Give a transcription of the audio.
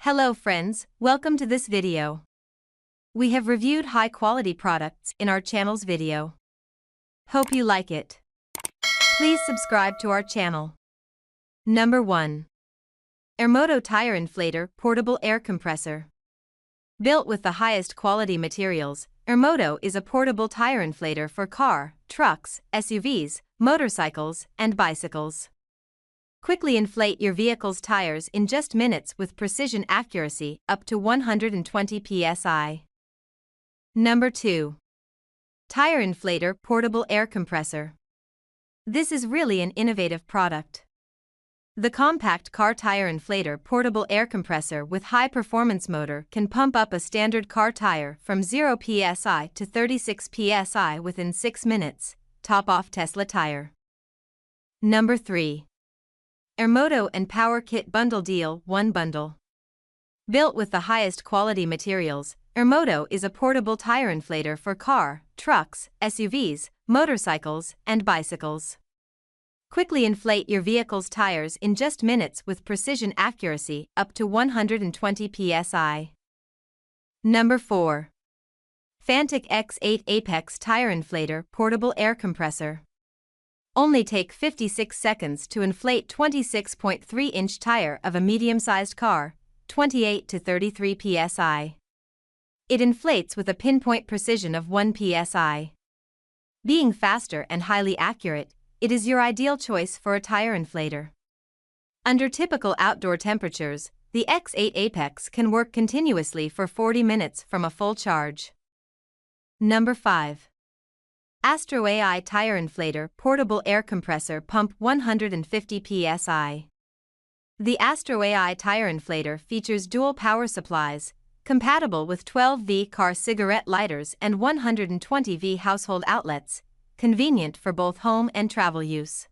Hello friends, welcome to this video. We have reviewed high-quality products in our channel's video. Hope you like it. Please subscribe to our channel. Number 1. Airmoto Tire Inflator Portable Air Compressor. Built with the highest quality materials, Airmoto is a portable tire inflator for car, trucks, SUVs, motorcycles, and bicycles. Quickly inflate your vehicle's tires in just minutes with precision accuracy up to 120 psi. Number 2. Tire Inflator Portable Air Compressor. This is really an innovative product. The compact car tire inflator portable air compressor with high-performance motor can pump up a standard car tire from 0 psi to 36 psi within 6 minutes, top off Tesla tire. Number 3. Airmoto and Power Kit Bundle Deal 1 Bundle. Built with the highest quality materials, Airmoto is a portable tire inflator for car, trucks, SUVs, motorcycles, and bicycles. Quickly inflate your vehicle's tires in just minutes with precision accuracy up to 120 psi. Number 4. Fanttik X8 Apex Tire Inflator Portable Air Compressor. Only take 56 seconds to inflate 26.3-inch tire of a medium-sized car, 28 to 33 psi. It inflates with a pinpoint precision of 1 psi. Being faster and highly accurate, it is your ideal choice for a tire inflator. Under typical outdoor temperatures, the X8 Apex can work continuously for 40 minutes from a full charge. Number 5. AstroAI Tire Inflator Portable Air Compressor Pump 150 psi. The AstroAI tire inflator features dual power supplies, compatible with 12V car cigarette lighters and 120V household outlets, convenient for both home and travel use.